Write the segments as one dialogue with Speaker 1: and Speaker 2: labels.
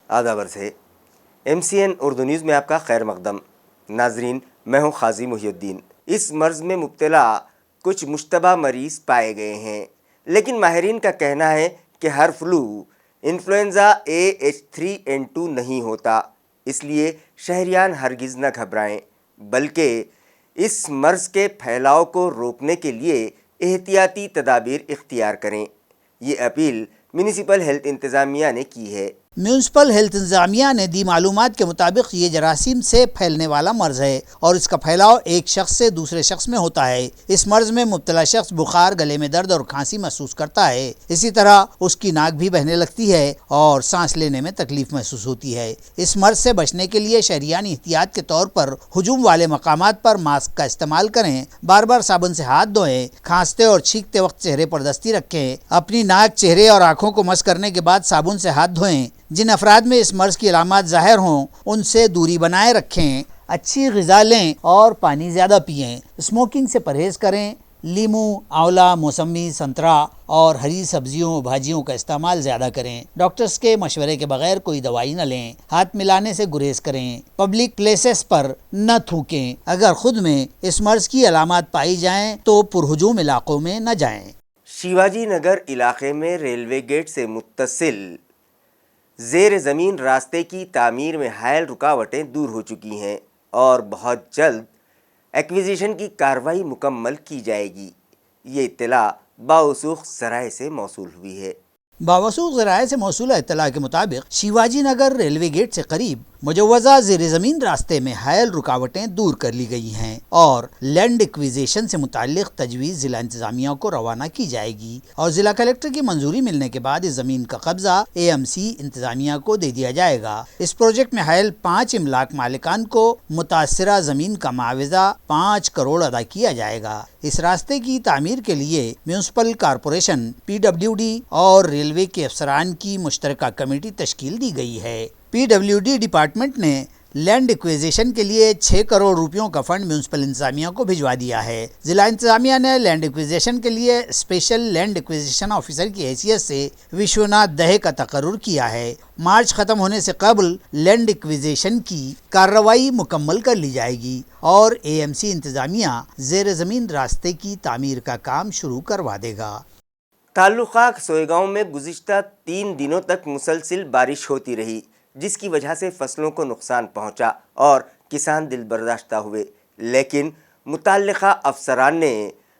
Speaker 1: आदाब से MCN Urdu news में आपका खैर मकदम। नाजरीन, मैं हूँ खाजी मुहिउद्दीन। इस मर्ज़ में मुब्तला कुछ मुश्तबा मरीज़ पाए गए हैं, लेकिन माहिरीन का कहना है कि हर फ्लू इन्फ्लुएंज़ा AH3N2 नहीं होता, इसलिए शहरियान हरगिज़ न घबराएं, बल्कि इस मर्ज़ के फैलाव को रोकने के लिए एहतियाती तदाबीर इख्तियार करें। ये अपील म्यूनिसिपल हेल्थ इंतज़ामिया ने की है।
Speaker 2: म्यूनिसिपल हेल्थ इंतजामिया ने दी मालूमात के मुताबिक ये जरासीम से फैलने वाला मर्ज है और इसका फैलाव एक शख्स से दूसरे शख्स में होता है। इस मर्ज में मुब्तला शख्स बुखार, गले में दर्द और खांसी महसूस करता है। इसी तरह उसकी नाक भी बहने लगती है और सांस लेने में तकलीफ महसूस होती है। इस मर्ज से बचने के लिए शहरियान एहतियात के तौर पर हुजूम वाले मकामात पर मास्क का इस्तेमाल करें, बार बार साबुन से हाथ धोएं, खांसते और छींकते वक्त चेहरे पर दस्ती रखें, अपनी नाक, चेहरे और आँखों को मस करने के बाद साबुन से हाथ धोएं। जिन अफराद में इस मर्ज़ की अलामात ज़ाहिर हों उनसे दूरी बनाए रखें, अच्छी ग़िज़ा लें और पानी ज़्यादा पिएं, स्मोकिंग से परहेज़ करें, लीमू, आंवला, मौसमी, संतरा और हरी सब्जियों, भाजियों का इस्तेमाल ज़्यादा करें। डॉक्टर्स के मशवरे के बगैर कोई दवाई न लें, हाथ मिलाने से गुरेज करें, पब्लिक प्लेसेस पर न थूकें। अगर खुद में इस मर्ज़ की अलामात पाई जाएँ तो पुरहुजूम इलाक़ों में न जाएँ।
Speaker 1: शिवाजी नगर इलाके में रेलवे गेट से मुत्तसिल ज़ेर ज़मीन रास्ते की तामीर में हायल रुकावटें दूर हो चुकी हैं और बहुत जल्द एक्विजिशन की कार्रवाई मुकम्मल की जाएगी। ये इत्तला बावसूख ज़राए से मौसूल हुई है।
Speaker 2: बावसूख ज़राए से मौसूला इत्तला के मुताबिक शिवाजी नगर रेलवे गेट से करीब मुजव्वज़ा ज़ेर ज़मीन रास्ते में हायल रुकावटें दूर कर ली गई हैं और लैंड एक्विजिशन से मुताल्लिक़ तजवीज़ ज़िला इंतज़ामिया को रवाना की जाएगी और ज़िला कलेक्टर की मंजूरी मिलने के बाद इस ज़मीन का कब्ज़ा AMC इंतज़ामिया को दे दिया जाएगा। इस प्रोजेक्ट में हायल 5 इमलाक मालिकान को मुतासिरा ज़मीन का मुआवजा 5 करोड़ अदा किया जाएगा। इस रास्ते की तामीर के लिए म्यूनिसिपल कॉरपोरेशन, PWD और रेलवे के अफसरान की मुश्तरका कमेटी तश्कील दी गई है। PWD डिपार्टमेंट ने लैंड एक्विजिशन के लिए 6 करोड़ रुपयों का फंड म्यूनिसिपल इंतजामिया को भिजवा दिया है। जिला इंतजामिया ने लैंड एक्विजिशन के लिए स्पेशल लैंड एक्विजिशन ऑफिसर की हैसियत से विश्वनाथ दहे का तकर्रुर किया है। मार्च खत्म होने से कबल लैंड एक्विजिशन की कार्रवाई मुकम्मल कर ली जाएगी और AMC इंतजामिया ज़ेर ज़मीन रास्ते की तामीर का काम शुरू करवा देगा।
Speaker 1: ताल्लुका सोएगांव में गुज़िश्ता 3 दिनों तक मुसलसिल बारिश होती रही, जिसकी वजह से फसलों को नुकसान पहुंचा और किसान दिल बर्दाश्ता हुए, लेकिन मुताल्लिक़ा अफसरान ने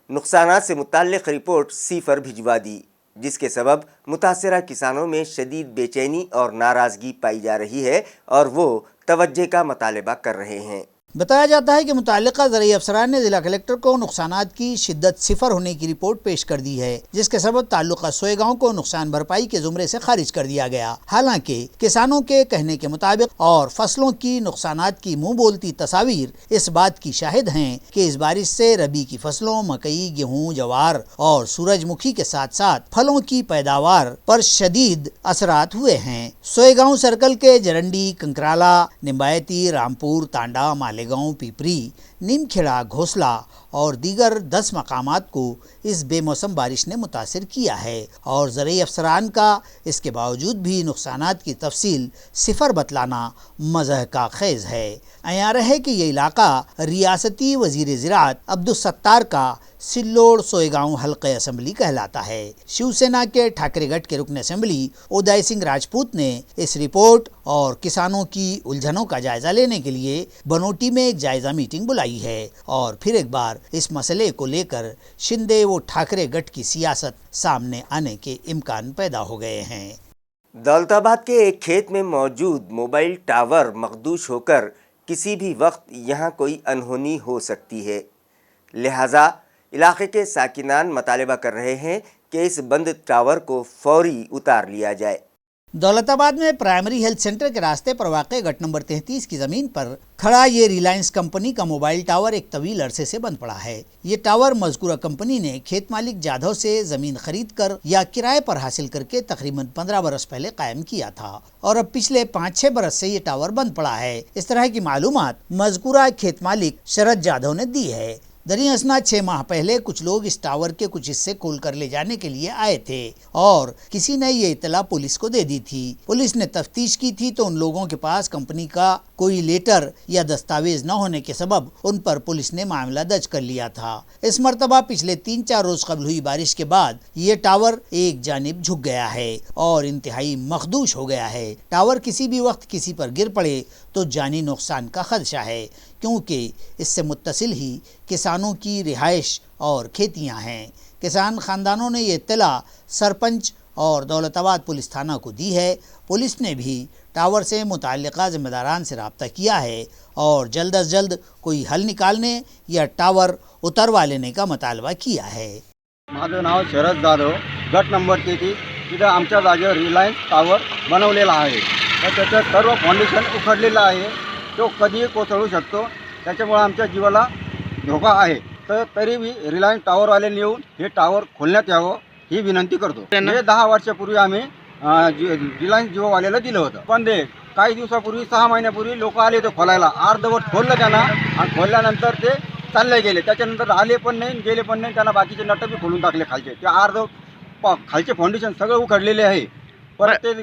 Speaker 1: नुकसानात से मुताल्लिक़ रिपोर्ट सीफर भिजवा दी, जिसके सबब मुतासरा किसानों में शदीद बेचैनी और नाराज़गी पाई जा रही है और वो तवज्जो का मुतालबा कर रहे हैं।
Speaker 2: बताया जाता है कि मुताल्लिक़ा ज़राई अफसरान ने ज़िला कलेक्टर को नुकसानात की शिद्दत सिफर होने की रिपोर्ट पेश कर दी है, जिसके सबब ताल्लुका सोएगांव को नुकसान भरपाई के ज़ुमरे से खारिज कर दिया गया। हालांकि किसानों के कहने के मुताबिक और फसलों की नुकसानात की मुंह बोलती तस्वीर इस बात की शाहिद हैं कि इस बारिश से रबी की फसलों मकई, गेहूँ, जवार और सूरजमुखी के साथ साथ फलों की पैदावार पर शदीद असरात हुए हैं। सोएगांव सर्कल के जरंडी, कंकराला, निम्बायती, रामपुर, तांडा, मालेगांव, पिपरी, नीमखेड़ा, घोसला और दीगर 10 मकामात को इस बेमौसम बारिश ने मुतासिर किया है और ज़राई अफसरान का इसके बावजूद भी नुकसानात की तफसील सिफर बतलाना मज़ह का खेज़ है। अयार है कि ये इलाका रियासती वज़ीर ज़राअत अब्दुलसत्तार का सिल्लोड़ सोएगांव हल्क़े असम्बली कहलाता है। शिवसेना के ठाकरेगढ़ के रुकन असम्बली उदय सिंह राजपूत ने इस रिपोर्ट और किसानों की उलझनों का जायजा लेने के लिए बनोटी में एक जायजा मीटिंग बुलाई है और फिर एक बार इस मसले को लेकर शिंदे व ठाकरेगढ़ की सियासत सामने आने के इम्कान पैदा हो गए हैं।
Speaker 1: दौलताबाद के एक खेत में मौजूद मोबाइल टावर मखदूश होकर किसी भी वक्त यहाँ कोई अनहोनी हो सकती है, लिहाजा इलाके के साकिनान मुतालबा कर रहे हैं कि इस बंद टावर को फौरी उतार लिया जाए।
Speaker 2: दौलताबाद में प्राइमरी हेल्थ सेंटर के रास्ते पर वाक़े गट नंबर 33 की ज़मीन पर खड़ा ये रिलायंस कंपनी का मोबाइल टावर एक तवील अरसे से बंद पड़ा है। ये टावर मज़कूरा कंपनी ने खेत मालिक जाधव से ज़मीन खरीद कर या किराए पर हासिल करके तकरीबन 15 बरस पहले कायम किया था और अब पिछले 5-6 बरस से ये टावर बंद पड़ा है। इस तरह की मालूमात मज़कूरा खेत मालिक शरद जाधव ने दी है। दरियासना 6 माह पहले कुछ लोग इस टावर के कुछ हिस्से खोल कर ले जाने के लिए आए थे और किसी ने ये इत्तला पुलिस को दे दी थी। पुलिस ने तफ्तीश की थी तो उन लोगों के पास कंपनी का कोई लेटर या दस्तावेज न होने के सबब उन पर पुलिस ने मामला दर्ज कर लिया था। इस मर्तबा पिछले 3-4 रोज कबल हुई बारिश के बाद ये टावर एक जानिब झुक गया है और इंतहाई मखदूश हो गया है। टावर किसी भी वक्त किसी पर गिर पड़े तो जानी नुकसान का खदशा है, क्योंकि इससे मुत्तसिल ही किसानों की रिहाइश और खेतियां हैं। किसान खानदानों ने ये इत्तला सरपंच और दौलताबाद पुलिस थाना को दी है। पुलिस ने भी टावर से मुताल्लिका जिम्मेदारान से रब्ता किया है और जल्द अज जल्द कोई हल निकालने या टावर उतरवा लेने का मुतालबा किया है।
Speaker 3: माझं नाव शरद जाधव, गट नंबर 33. तिथं आमच्या जागेवर रिलायन्स टावर बनवलेला आहे, तर त्याचं सर्व फाउंडेशन उखडलेलं आहे. तो कधीही कोसळू शकतो, त्याच्यामुळे आमच्या जीवाला धोका आहे. तर तरी मी रिलायन्स टावरवाल्यांनी येऊन हे टावर खोलण्यात यावं ही विनंती करतो. हे 10 वर्षापूर्वी आम्ही रिलायन्स जिओवाल्याला दिलं होतं, पण ते काही दिवसापूर्वी 6 महिन्यापूर्वी लोक आले ते खोलायला. अर्धवट खोललं त्यांना आणि खोलल्यानंतर ते चालले गेले. त्याच्यानंतर आले पण नाही, गेले पण नाही. त्यांना बाकीचे नट बी खोलून टाकले खालचे. ते खालचे फाउंडेशन सगळं उखडलेले आहे. परत ते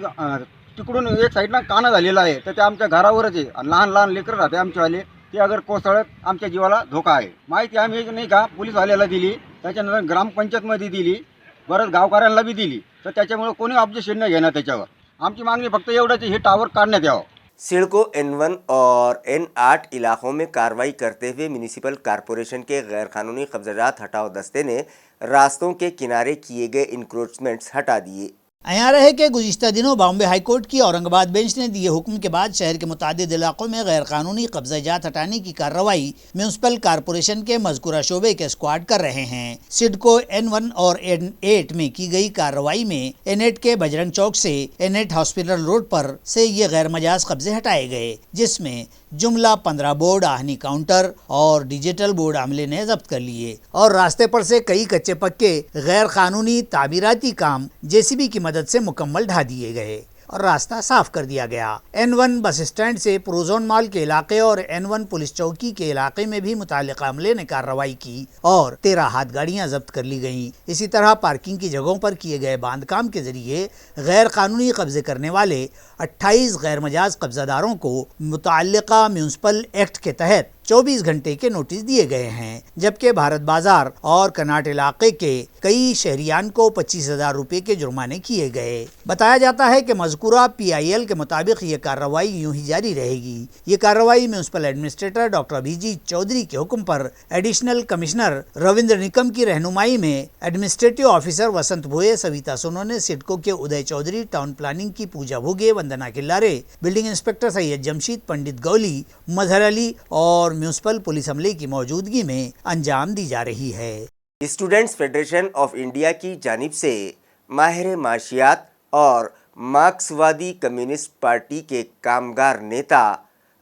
Speaker 3: तिकडून एक साईडनं कानं झालेलं आहे, तर ते आमच्या घरावरच आहे. लहान लहान लेकरं राहते आमच्यावाले, ते अगर कोसळत आमच्या जीवाला धोका आहे. माहिती आम्ही नाही का पोलीसवाल्याला दिली, त्याच्यानंतर ग्रामपंचायतमध्ये दिली, बरंच गावकऱ्यांना बी दिली, तर त्याच्यामुळे कोणी ऑब्जेक्शन नाही घेणार त्याच्यावर. आमची मागणी फक्त एवढंच, हे टावर काढण्यात यावं.
Speaker 1: सिडको N1 और N8 इलाकों में कार्रवाई करते हुए म्यूनिसिपल कॉरपोरेशन के गैरकानूनी कब्जात हटाओ दस्ते ने रास्तों के किनारे किए गए इंक्रोचमेंट्स हटा दिए।
Speaker 2: यहाँ रहे कि गुज़िश्ता दिनों बॉम्बे हाई कोर्ट की औरंगाबाद बेंच ने दिए हुक्म के बाद शहर के मुतादिद इलाकों में गैरकानूनी कब्जात हटाने की कार्रवाई म्यूनसिपल कॉरपोरेशन के मज़कूरा शोबे के स्क्वाड कर रहे हैं। सिडको N1 और N8 में की गई कार्रवाई में N8 के बजरंग चौक से N8 हॉस्पिटल रोड पर से ये गैर मजाज कब्जे हटाए गए, जिसमें जुमला 15 बोर्ड आहनी काउंटर और डिजिटल बोर्ड अमले ने जब्त कर लिए और रास्ते पर से कई कच्चे पक्के गैर कानूनी तामीराती काम JCB की मदद से मुकम्मल ढा दिए गए और रास्ता साफ कर दिया गया। N1 बस स्टैंड से प्रोजोन मॉल के इलाके और N1 पुलिस चौकी के इलाके में भी मुताल्लिका अमले ने कार्रवाई की और 13 हाथ गाड़ियां जब्त कर ली गईं। इसी तरह पार्किंग की जगहों पर किए गए बांधकाम के जरिए गैर कानूनी कब्जे करने वाले 28 गैर मजाज कब्जादारों को मुताल्लिका म्यूनसिपल एक्ट के तहत 24 घंटे के नोटिस दिए गए हैं, जबकि भारत बाजार और कनाट इलाके के कई शहरियान को 25,000 रुपये के जुर्माने किए गए। बताया जाता है कि मज़कूरा PIL के मुताबिक ये कार्रवाई यूं ही जारी रहेगी। ये कार्रवाई municipal administrator doctor Abhijit Chaudhary के हुक्म पर एडिशनल कमिश्नर रविंद्र निकम की रहनुमाई में एडमिनिस्ट्रेटिव ऑफिसर वसंत भोये, सविता सोनोने, सिडको के उदय चौधरी, टाउन प्लानिंग की पूजा भोगे, वंदना किल्लारे, बिल्डिंग इंस्पेक्टर सैयद जमशीद, पंडित गौली, मजहर अली और म्यूनसिपल पुलिस अमले की मौजूदगी में अंजाम दी जा रही है।
Speaker 1: स्टूडेंट्स फेडरेशन ऑफ इंडिया की जानिब से माहिर माशियात और मार्क्सवादी कम्युनिस्ट पार्टी के कामगार नेता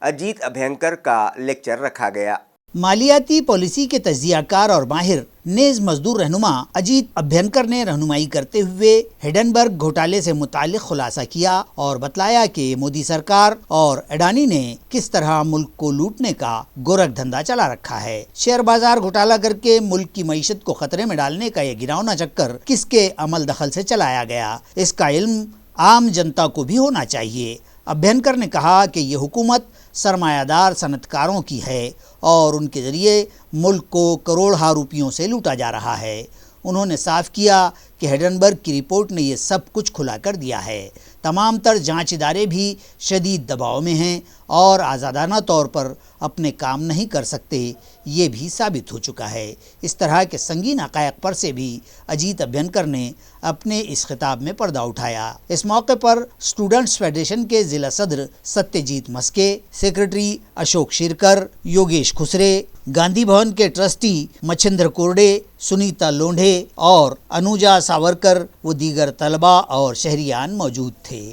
Speaker 1: अजीत अभ्यंकर का लेक्चर रखा गया।
Speaker 2: मालियाती पॉलिसी के तज्जियाकार और माहिर नेज मजदूर रहनुमा अजीत अभ्यंकर ने रहनुमाई करते हुए हिडनबर्ग घोटाले से मुतालिक खुलासा किया और बतलाया कि मोदी सरकार और अडानी ने किस तरह मुल्क को लूटने का गोरख धंधा चला रखा है। शेयर बाजार घोटाला करके मुल्क की मईशत को खतरे में डालने का यह गिरौना चक्कर किसके अमल दखल से चलाया गया, इसका इल्म आम जनता को भी होना चाहिए। अभ्यंकर ने कहा कि ये हुकूमत सरमायादार सनतकारों की है और उनके ज़रिए मुल्क को करोड़ों रुपयों से लूटा जा रहा है। उन्होंने साफ किया कि हिडनबर्ग की रिपोर्ट ने ये सब कुछ खुला कर दिया है। तमाम तर जांच इदारे भी शदीद दबाव में हैं और आज़ादाना तौर पर अपने काम नहीं कर सकते, ये भी साबित हो चुका है। इस तरह के संगीन हक़ाइक़ पर से भी अजीत अभ्यंकर ने अपने इस खिताब में पर्दा उठाया। इस मौके पर स्टूडेंट्स फेडरेशन के ज़िला सदर सत्यजीत मस्के, सेक्रेटरी अशोक शिरकर, योगेश खुसरे, गांधी भवन के ट्रस्टी मच्छिंद्र कोरडे, सुनीता लोंढे और अनुजा सावरकर व दीगर तलबा और शहरियान मौजूद थे।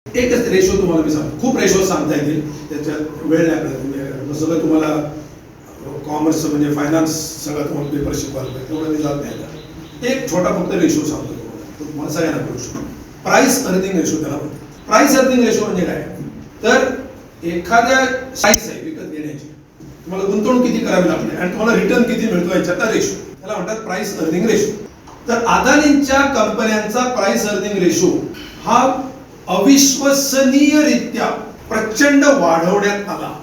Speaker 4: एकच रेशो तुम्हाला मी सांगतो, खूप रेशो सांगता येतील, त्याच्यात वेळ नाही आपल्याला. सगळं तुम्हाला कॉमर्स म्हणजे फायनान्स सगळं तुम्हाला पेपर शिकवायला पाहिजे, तेवढं मी जात नाही. एक छोटा फक्त रेशो सांगतो तुम्हाला, तो तुम्हाला सगळ्यांना कळू शकतो. प्राइस अर्निंग रेशो त्याला म्हणतात. प्राइस अर्निंग रेशो म्हणजे काय, तर एखाद्या साईज आहे विकत घेण्याची, तुम्हाला गुंतवणूक किती करावी लागते आणि तुम्हाला रिटर्न किती मिळतो याच्यातला रेशो, त्याला म्हणतात प्राइस अर्निंग रेशो. तर अदानींच्या कंपन्यांचा प्राइस अर्निंग रेशो हा अविश्वसनीयरित्या प्रचंड वाढवण्यात आला.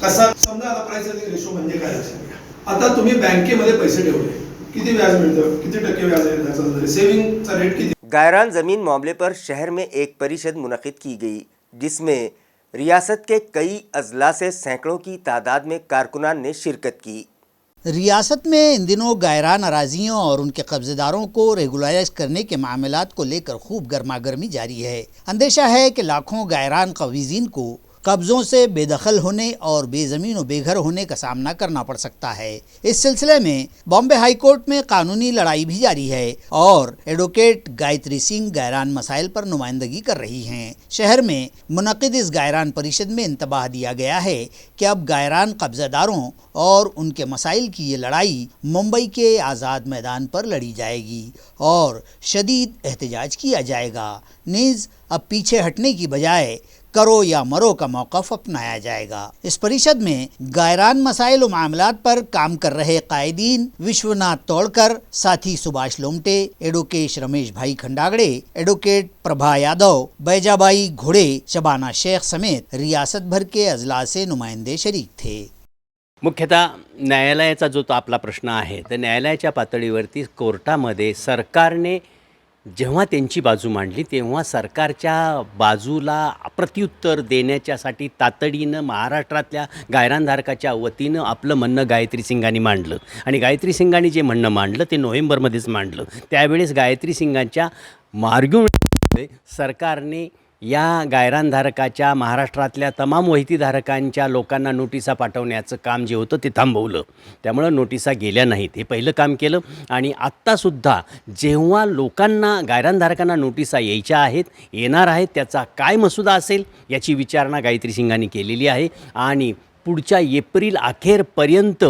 Speaker 4: कसा? समजा आता प्राइस अर्निंग रेशो म्हणजे काय लक्षात घ्या. आता तुम्ही बँकेमध्ये पैसे ठेवले, किती व्याज मिळतं, किती टक्के व्याज आहे त्याचा, सेविंगचा रेट किती.
Speaker 1: गायरान ज़मीन मामले पर शहर में एक परिषद मुनक़िद की गई जिसमें रियासत के कई अजला से सैकड़ों की तादाद में कारकुनान ने शिरकत की.
Speaker 2: रियासत में इन दिनों गायरान अराजियों और उनके कब्जेदारों को रेगुलराइज करने के मामलात को लेकर खूब गर्मागर्मी जारी है. अंदेशा है कि लाखों गायरान कवीज़ीन को कब्ज़ों से बेदखल होने और बेज़मीन और बेघर होने का सामना करना पड़ सकता है. इस सिलसिले में बॉम्बे हाई कोर्ट में कानूनी लड़ाई भी जारी है और एडवोकेट गायत्री सिंह गायरान मसाइल पर नुमाइंदगी कर रही हैं. शहर में मुनक़िद इस गायरान परिषद में इंतबाह दिया गया है कि अब गायरान कब्ज़ादारों और उनके मसाइल की ये लड़ाई मुंबई के आज़ाद मैदान पर लड़ी जाएगी और शदीद एहतजाज किया जाएगा. नीज़ अब पीछे हटने की बजाय करो या मरो का मौक़िफ़ अपनाया जाएगा. इस परिषद में गायरान मसाइल व मामलात पर काम कर रहे कायदीन विश्वनाथ तोड़कर, साथी सुभाष लोमटे, एडवोकेट रमेश भाई खंडागड़े, एडवोकेट प्रभा यादव, बैजाबाई घोड़े, शबाना शेख समेत रियासत भर के अजला से नुमाइंदे शरीक थे.
Speaker 5: मुख्यतः न्यायालयाचा जो तो आपला प्रश्न आहे तर न्यायालयाच्या पातळीवरती कोर्टामध्ये सरकारने जेव्हा त्यांची बाजू मांडली तेव्हा सरकारच्या बाजूला प्रत्युत्तर देण्याच्यासाठी तातडीनं महाराष्ट्रातल्या गायरानधारकाच्या वतीनं आपलं म्हणणं गायत्री सिंगांनी मांडलं आणि गायत्री सिंगांनी जे म्हणणं मांडलं ते नोव्हेंबरमध्येच मांडलं. त्यावेळेस गायत्री सिंगांच्या मार्ग्युमेंटमध्ये सरकारने या गायरानधारकाच्या महाराष्ट्रातल्या तमाम वहितीधारकांच्या लोकांना नोटिसा पाठवण्याचं काम जे होतं ते थांबवलं. त्यामुळं नोटिसा गेल्या नाहीत. हे पहिलं काम केलं आणि आत्तासुद्धा जेव्हा लोकांना गायरानधारकांना नोटिसा यायच्या आहेत, येणार आहेत, त्याचा काय मसुदा असेल याची विचारणा गायत्री सिंगांनी केलेली आहे आणि पुढच्या एप्रिल अखेरपर्यंत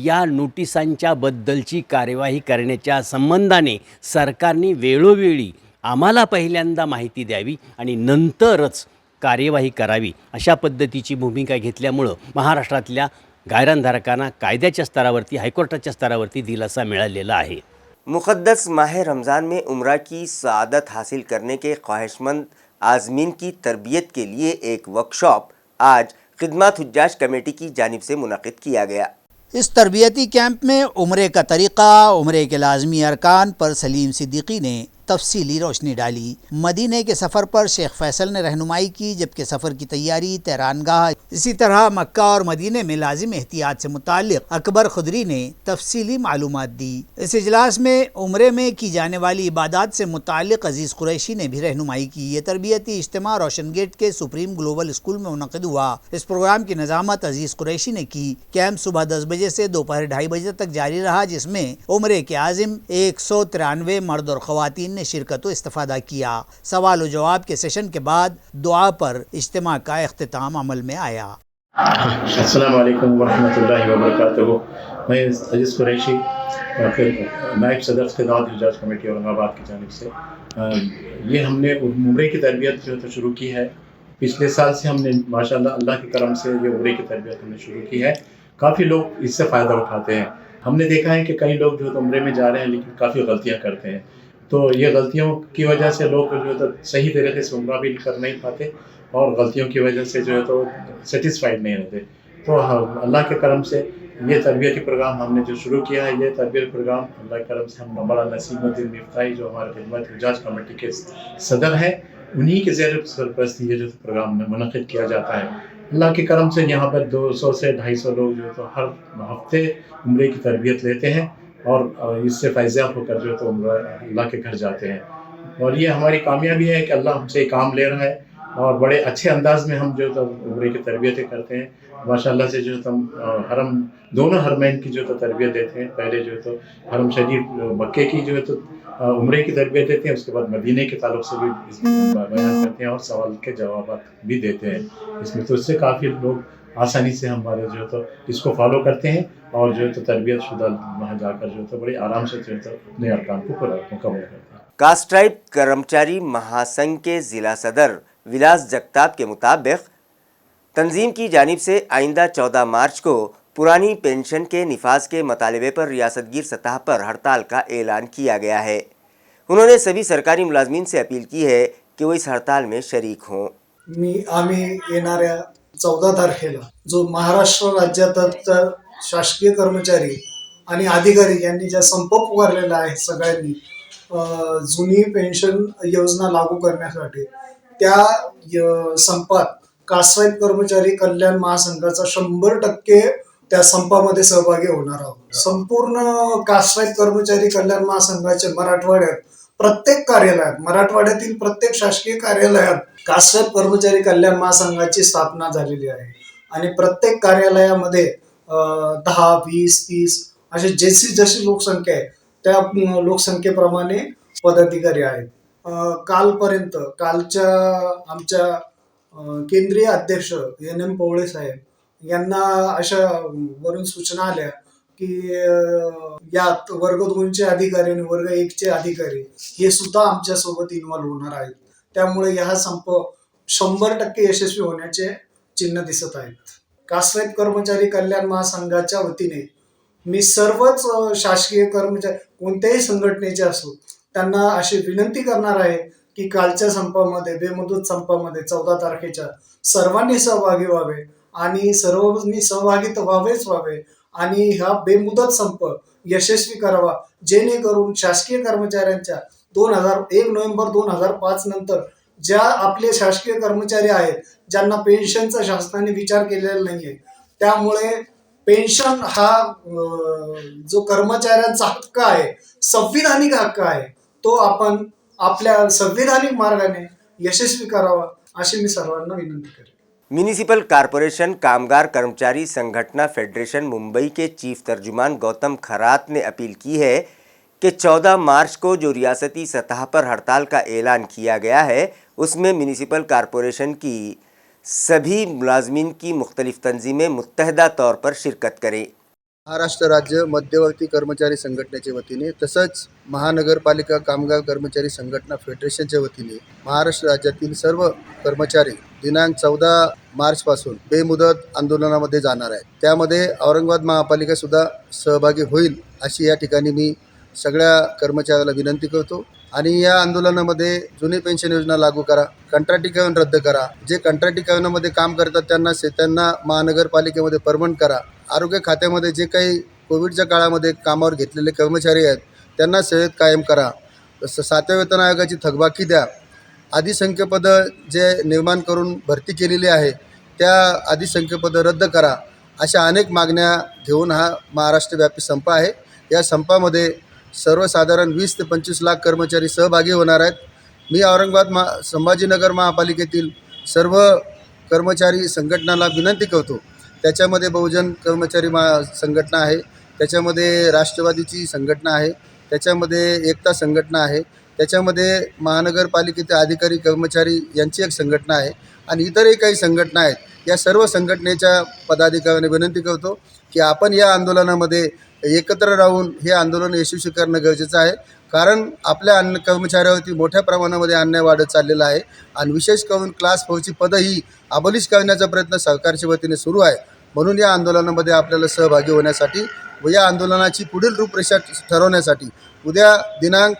Speaker 5: या नोटिसांच्या बद्दलची कार्यवाही करण्याच्या संबंधाने सरकारने वेळोवेळी आम्हाला पहिल्यांदा माहिती द्यावी आणि नंतरच कार्यवाही करावी अशा पद्धतीची भूमिका घेतल्यामुळं महाराष्ट्रातल्या गायरानधारकांना कायद्याच्या स्तरावरती हायकोर्टाच्या स्तरावरती दिलासा मिळालेला आहे.
Speaker 1: मुक़द्दस माह रमज़ान में उम्रा की सआदत हासिल करने के ख्वाहिशमंद आज़मीन की तरबियत के लिए एक वर्कशॉप आज खिदमत हुज्जाज कमेटी की जानिब से मुनक़िद किया गया.
Speaker 2: इस तरबियती कैंप में उम्रे का तरीक़ा, उम्रे के लाजमी अरकान पर सलीम सिद्दीकी ने तफसीली रोशनी डाली. मदीने के सफ़र पर शेख फैसल ने रहनुमाई की, जबकि सफ़र की तैयारी, तहरानगाह, इसी तरह मक्का और मदीने में लाजिम एहतियात से मुताल्लिक़ अकबर खुदरी ने तफसीली मालूमात दी. इस इजलास में उम्रे में की जाने वाली इबादत से मुताल्लिक़ अजीज़ कुरैशी ने भी रहनुमाई की. ये तरबियती इज्तिमा रोशन गेट के सुप्रीम ग्लोबल स्कूल में मुनक़िद हुआ. इस प्रोग्राम की नज़ामत अजीज़ कुरैशी ने की. कैंप सुबह 10 बजे से दोपहर 2:30 बजे तक जारी रहा, जिसमें उम्रे के आज़िम 193 मर्द और ख़वातीन ने शिरकत व इस्तिफ़ादा किया. सवाल व जवाब के सेशन के बाद दुआ पर इज्तिमा का इख्तिताम अमल में आया.
Speaker 6: अस्सलाम वालेकुम वरहमतुल्लाहि वबरकातुहू. मैं अजीज़ कुरैशी नायब सदर खिदमत हुज्जाज कमेटी औरंगाबाद की जानिब से ये हमने उम्रे की तरबियत जो तो शुरू की है. पिछले साल से हमने माशाअल्लाह अल्लाह के करम से ये उम्रे की तरबियत हमने शुरू की है. काफ़ी लोग इससे फ़ायदा उठाते हैं. हमने देखा है कि कई लोग जो तो उम्रे में जा रहे हैं लेकिन काफ़ी गलतियाँ करते हैं. तो ये गलतियों की वजह से लोग जो है तो सही तरीके से उम्रा भी कर नहीं पाते और गलतियों की वजह से जो है तो सेटिस्फाइड नहीं रहते. तो अल्लाह के करम से ये तरबियती प्रोग्राम हमने जो शुरू किया है, ये तरबियत प्रोग्राम अल्लाह के करम से हम नंबर नसीमुद्दीन मिफ्ताही जो हमारे खिदमत हुज्जाज कमेटी के सदर हैं, उन्हीं के ज़ेर सरपरस्ती ये जो प्रोग्राम मुनक़िद किया जाता है. अल्लाह के करम से यहाँ पर 200 से 250 लोग जो तो हर हफ्ते उम्रे की तरबियत लेते हैं और इससे फैज़याब होकर जो तो अल्लाह के घर जाते हैं. और ये हमारी कामयाबी है कि अल्लाह हमसे काम ले रहा है और बड़े अच्छे अंदाज में हम जो तो उम्रे की तरबियतें करते हैं. माशाअल्लाह से जो तो हम हरम दोनों हरमैन की जो तो तरबियत देते हैं. पहले जो तो हरम शरीफ मक्के की जो है तो उम्रे की तरबियत देते हैं, उसके बाद मदीने के ताल्लुक़ से भी बयान करते हैं और सवाल के जवाब भी देते हैं इसमें. तो इससे काफ़ी लोग आसानी से हमारे जो तो इसको फॉलो करते हैं और जो तो तरबियत शुदा वहाँ जाकर जो तो बड़ी आराम से जो तो अपने अरकान को पूरा मुकम्मल करते हैं.
Speaker 1: कास्ट ट्राइब कर्मचारी महासंघ के ज़िला सदर विलास जगताप के मुताबिक तंजीम की जानिब से आइंदा 14 मार्च को पुरानी पेंशन के निफाज के मुतालबे पर रियासतगीर सतह पर हड़ताल का ऐलान किया गया है। उन्होंने सभी सरकारी मुलाजमीन से अपील की है कि वो इस हड़ताल में शरीक हों।
Speaker 7: आम्ही येणाऱ्या 14 तारखेला जो महाराष्ट्र राज्याचा शासकीय कर्मचारी आणि अधिकारी यांनी ज्या संप पुकारलेला आहे सगळ्यांनी जुनी पेन्शन योजना लागू करण्यासाठी, त्या संपात कास्ट्राईब कर्मचारी कल्याण महासंघाचा 100% त्या संपामध्ये सहभागी होणार आहोत। संपूर्ण कास्ट्राईब कर्मचारी कल्याण महासंघाचे मराठवाड्यात प्रत्येक कार्यालयात, मराठवाड्यातील प्रत्येक शासकीय कार्यालयात कास्ट्राईब कर्मचारी कल्याण महासंघाची स्थापना झालेली आहे आणि प्रत्येक कार्यालयामध्ये 10, 20, 30 असे जशी लोकसंख्या आहे त्या लोकसंख्येप्रमाणे पदाधिकारी आहेत। कालपर्यंत कालच्या आमच्या केंद्रीय अध्यक्ष NM पवळे साहेब यांना अशा वरून सूचना आल्या की यात वर्ग 2चे अधिकारी आणि वर्ग 1चे अधिकारी हे सुद्धा आमच्या सोबत इन्व्हॉल्व होणार आहेत। त्यामुळे हा संप 100% यशस्वी होण्याचे चिन्ह दिसत आहेत। कास्ट्राईब कर्मचारी कल्याण महासंघाच्या वतीने मी सर्वच शासकीय कर्मचारी कोणत्याही संघटनेचे असो त्यांना अशी विनंती करणार आहे की कालच्या संपामध्ये, बेमुदत संपामध्ये 14 तारखेच्या सर्वांनी सहभागी व्हावे आणि सर्वांनी सहभागी तर व्हावे आणि हा बेमुदत संप यशस्वी करावा, जेणेकरून शासकीय कर्मचाऱ्यांच्या 1 नोव्हेंबर 2005 नंतर ज्या आपले शासकीय कर्मचारी आहेत ज्यांना पेन्शनचा शासनाने विचार केलेला नाहीये, त्यामुळे पेन्शन हा जो कर्मचाऱ्यांचा हक्क आहे, संविधानिक हक्क आहे, तो आपण आपल्या संविधानिक मार्गाने यशस्वी करावा अशी मी सर्वांना विनंती करेन।
Speaker 1: म्यूनिसिपल कॉरपोरेशन कामगार कर्मचारी संगठन फेडरेशन मुंबई के चीफ तर्जुमान गौतम खरात ने अपील की है कि 14 मार्च को जो रियासती सतह पर हड़ताल का ऐलान किया गया है उसमें म्यूनिसिपल कॉरपोरेशन की सभी मुलाजमीन की मुख्तलिफ तंजीमें मुत्तहदा तौर पर शिरकत करें।
Speaker 8: महाराष्ट्र राज्य मध्यवर्ती कर्मचारी संघटनेच्या वतीने तसंच महानगरपालिका कामगार कर्मचारी संघटना फेडरेशनच्या वतीने महाराष्ट्र राज्यातील सर्व कर्मचारी दिनांक 14 मार्चपासून बेमुदत आंदोलनामध्ये जाणार आहेत। त्यामध्ये औरंगाबाद महापालिका सुद्धा सहभागी होईल अशी या ठिकाणी मी सगळ्या कर्मचाऱ्याला विनंती करतो आणि या आंदोलनामध्ये जुनी पेन्शन योजना लागू करा, कंत्राटीकरण रद्द करा, जे कंत्राटीकरणामध्ये काम करतात त्यांना महानगरपालिकेमध्ये परमनंट करा, आरोग्य खात्यामध्ये जे काही कोविडच्या काळामध्ये कामावर घेतलेले कर्मचारी आहेत त्यांना सेवेत कायम करा, 7व्या वेतन आयोगाची थकबाकी द्या, अधिसंख्यपदं जे निर्माण करून भरती केलेली आहे त्या अधिसंख्यपदं रद्द करा, अशा अनेक मागण्या घेऊन हा महाराष्ट्रव्यापी संप आहे। या संपामध्ये सर्वसाधारण 20 ते 25 लाख कर्मचारी सहभागी होणार आहेत। मी औरंगाबाद संभाजीनगर महापालिकेतील सर्व कर्मचारी संघटनाला विनंती करतो, त्याच्यामध्ये बहुजन कर्मचारी संघटना आहे, त्याच्यामध्ये राष्ट्रवादीची संघटना आहे, त्याच्यामध्ये एकता संघटना आहे, त्याच्यामध्ये महानगरपालिकेचे अधिकारी कर्मचारी यांची एक संघटना आहे आणि इतरही काही संघटना आहेत। या सर्व संघटनेच्या पदाधिकाऱ्यांना विनंती करतो की आपण या आंदोलनामध्ये एकत्र राहून हे आंदोलन यशस्वी करणं गरजेचं आहे, कारण आपल्या कर्मचाऱ्यावरती मोठ्या प्रमाणामध्ये अन्याय वाढत चाललेला आहे आणि विशेष करून क्लास 4ची पदं ही अबॉलिश करण्याचा प्रयत्न सरकारच्या वतीने सुरू आहे। म्हणून या आंदोलनामध्ये आपल्याला सहभागी होण्यासाठी व या आंदोलनाची पुढील रूपरेषा ठरवण्यासाठी उद्या दिनांक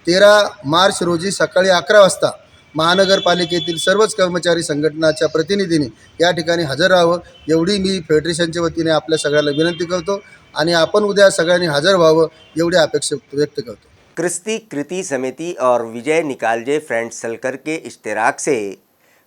Speaker 8: 13 मार्च रोजी सकाळी 11 वाजता महानगरपालिकेतील सर्वच कर्मचारी संघटनाच्या प्रतिनिधींनी या ठिकाणी हजर राहावं एवढी मी फेडरेशनच्या वतीने आपल्या सगळ्यांना विनंती करतो आणि आपण उद्या सगळ्यांनी हजर व्हावं एवढी अपेक्षा व्यक्त करतो।
Speaker 1: क्रिस्ती कृति समिति और विजय निकालजे फ्रेंड्स सलकर के इश्तिराक से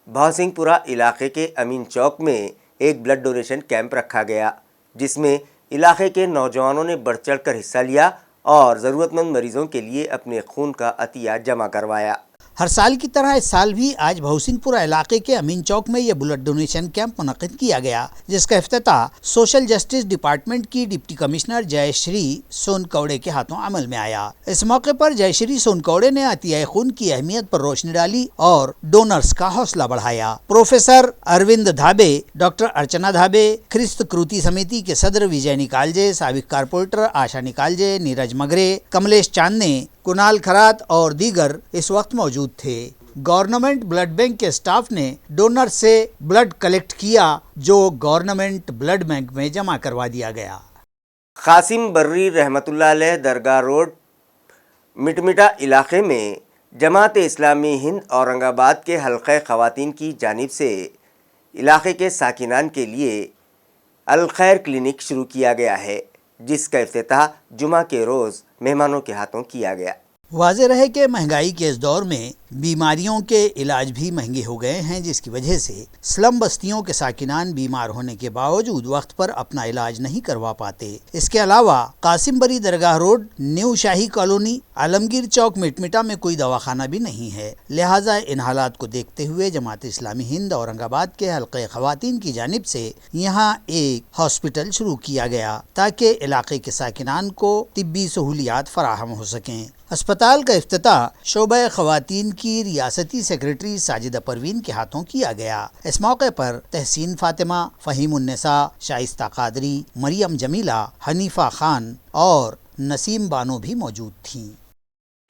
Speaker 1: भावसिंहपुरा इलाके के अमीन चौक में एक ब्लड डोनेशन कैंप रखा गया, जिसमें इलाके के नौजवानों ने बढ़ चढ़ कर हिस्सा लिया और ज़रूरतमंद मरीजों के लिए अपने खून का अतिया जमा करवाया।
Speaker 2: हर साल की तरह इस साल भी आज भावसिंहपुरा इलाके के अमीन चौक में यह ब्लड डोनेशन कैंप मुनक़िद किया गया, जिसका इफ्तिताह सोशल जस्टिस डिपार्टमेंट की डिप्टी कमिश्नर जयश्री सोनकौड़े के हाथों अमल में आया। इस मौके पर जयश्री सोनकौड़े ने अतिया खून की अहमियत पर रोशनी डाली और डोनर्स का हौसला बढ़ाया। प्रोफेसर अरविंद धाबे, डॉक्टर अर्चना धाबे, ख्रिस्त कृति समिति के सदर विजय निकालजे, साबिक कारपोरेटर आशा निकालजे, नीरज मगरे, कमलेश चांदने, कुणाल खरात और दीगर इस वक्त मौजूद थे। गवर्नमेंट ब्लड बैंक के स्टाफ ने डोनर से ब्लड कलेक्ट किया, जो गवर्नमेंट ब्लड बैंक में जमा करवा दिया गया।
Speaker 1: कासिम बर्री रहमतुल्लाह अलैह दरगाह रोड मिटमिटा इलाके में जमात इस्लामी हिंद औरंगाबाद के हल्क़े ख़वातीन की जानिब से इलाके के साकिनान के लिए अल खैर क्लिनिक शुरू किया गया है, जिसका इफ्तिताह जुमा के रोज़ मेहमानों के हाथों किया गया।
Speaker 2: वाज़ेह रहे कि महंगाई के इस दौर में बीमारियों के इलाज भी महंगे हो गए हैं, जिसकी वजह से स्लम बस्तियों के साकिनान बीमार होने के बावजूद वक्त पर अपना इलाज नहीं करवा पाते। इसके अलावा कासिम बरी दरगाह रोड, न्यू शाही कॉलोनी, आलमगीर चौक, मिटमिटा में कोई दवाखाना भी नहीं है। लिहाजा इन हालात को देखते हुए जमात इस्लामी हिंद औरंगाबाद के हल्क़े ख़वातीन की जानिब से यहाँ एक हॉस्पिटल शुरू किया गया ताकि इलाके के साकिनान को तिब्बी सहूलियात फराहम हो सकें। अस्पताल का इफ्तिताह शोबा ख़वातीन की रियासती सेक्रेटरी साजिदा परवीन के हाथों किया गया। इस मौके पर तहसीन फातिमा, फ़हीमुन्निसा, शाइस्ता कादरी, मरियम जमीला, हनीफा खान और नसीम बानो भी मौजूद थीं।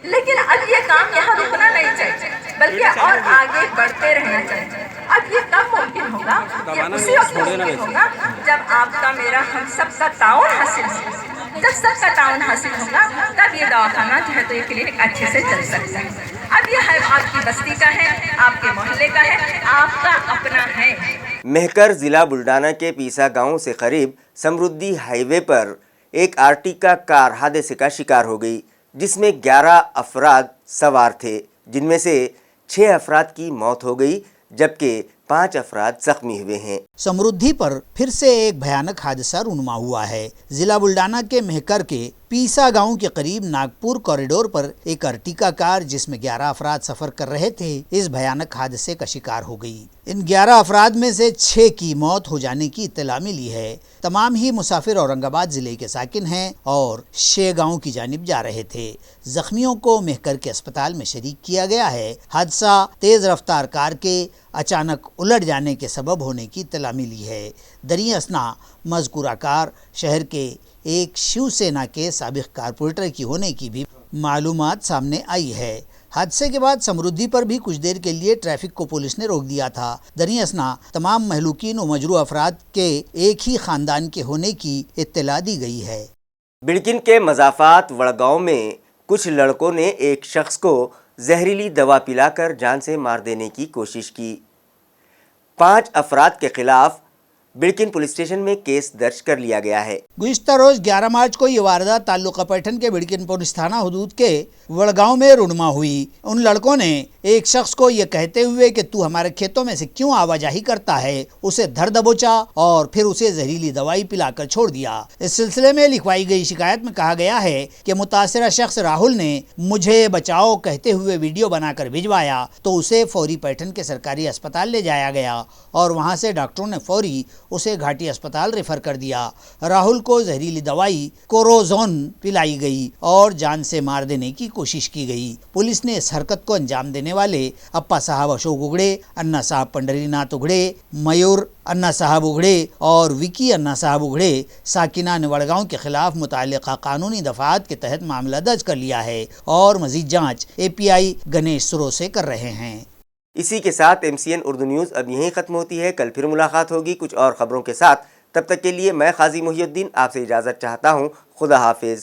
Speaker 9: लेकिन अब ये काम यहाँ रुकना नहीं चाहिए, बल्कि और आगे बढ़ते रहना चाहिए। अब ये तब मुमकिन होगा, ये उसी वक्त मुमकिन होगा जब आपका मेरा हम सबका ताउन हासिल होगा। जब सबका ताउन हासिल होगा तब ये दवाखाना जो है तो ये क्लिनिक अच्छे से चल सकता है। अब ये है आपकी बस्ती का है, आपके मोहल्ले का है, आपका अपना है।
Speaker 1: मेहकर ज़िला बुल्डाना के पीसा गांव से करीब समृद्धि हाईवे पर एक आर्टिका कार हादसे का शिकार हो गई, जिसमें 11 अफराद सवार थे, जिनमें से 6 अफराद की मौत हो गई जबकि 5 अफराद जख्मी हुए हैं।
Speaker 2: समृद्धि पर फिर से एक भयानक हादसा रूनुमा हुआ है। जिला बुल्डाना के मेहकर के पीसा गांव के करीब नागपुर कॉरिडोर पर एक अर्टिका कार जिसमें 11 अफराद सफर कर रहे थे, इस भयानक हादसे का शिकार हो गई। इन 11 अफराद में से 6 की मौत हो जाने की इत्तला मिली है। तमाम ही मुसाफिर औरंगाबाद जिले के साकिन हैं और शे गांव की जानिब जा रहे थे। जख्मियों को मेहकर के अस्पताल में शरीक किया गया है। हादसा तेज रफ्तार कार के अचानक उलट जाने के सबब होने की इत्तला मिली है। दरिया असना मज़कूरा कार शहर के एक शिवसेना के साबिक़ कारपोरेटर की होने की भी मालूमात सामने आई है। हादसे के बाद समृद्धि पर भी कुछ देर के लिए ट्रैफिक को पुलिस ने रोक दिया था। दरिया असना तमाम महलूकीन व मजरू अफराद के एक ही ख़ानदान के होने की इत्तला दी गई है।
Speaker 1: बिड़किन के मज़ाफ़ात वड़गांव में कुछ लड़कों ने एक शख्स को जहरीली दवा पिलाकर जान से मार देने की कोशिश की। 5 अफराद के खिलाफ बिड़किन पुलिस स्टेशन में केस दर्ज कर लिया गया है।
Speaker 2: गुज़िश्ता रोज 11 मार्च को ये वारदात ताल्लुका पैठन के बिड़किन पुलिस थाना हुदूद के वड़गांव में रुनमा हुई। उन लड़कों ने एक शख्स को ये कहते हुए कि तू हमारे खेतों में से क्यों आवाजाही करता है, उसे धर दबोचा और फिर उसे जहरीली दवाई पिलाकर छोड़ दिया। इस सिलसिले में लिखवाई गई शिकायत में कहा गया है कि मुतासिरा शख्स राहुल ने मुझे बचाओ कहते हुए वीडियो बनाकर भिजवाया तो उसे फौरी पैठन के सरकारी अस्पताल ले जाया गया और वहाँ से डॉक्टरों ने फौरी उसे घाटी अस्पताल रेफर कर दिया। राहुल को जहरीली दवाई कोरोजोन पिलाई गई और जान से मार देने की कोशिश की गई। पुलिस ने इस हरकत को अंजाम देने वाले अप्पा साहब अशोक उगड़े, अन्ना साहब पंडरीनाथ उगड़े, मयूर अन्ना साहब उगड़े और विकी अन्ना साहब उगड़े साकिनान वड़गांव के खिलाफ मुताल्लिका कानूनी दफात के तहत मामला दर्ज कर लिया है और मजीद जाँच API गणेश सुरो से कर रहे हैं।
Speaker 1: इसी के साथ MCN उर्दू न्यूज़ अब यहीं ख़त्म होती है। कल फिर मुलाकात होगी कुछ और ख़बरों के साथ। तब तक के लिए मैं काजी मुहियुद्दीन आपसे इजाज़त चाहता हूँ। खुदा हाफिज़।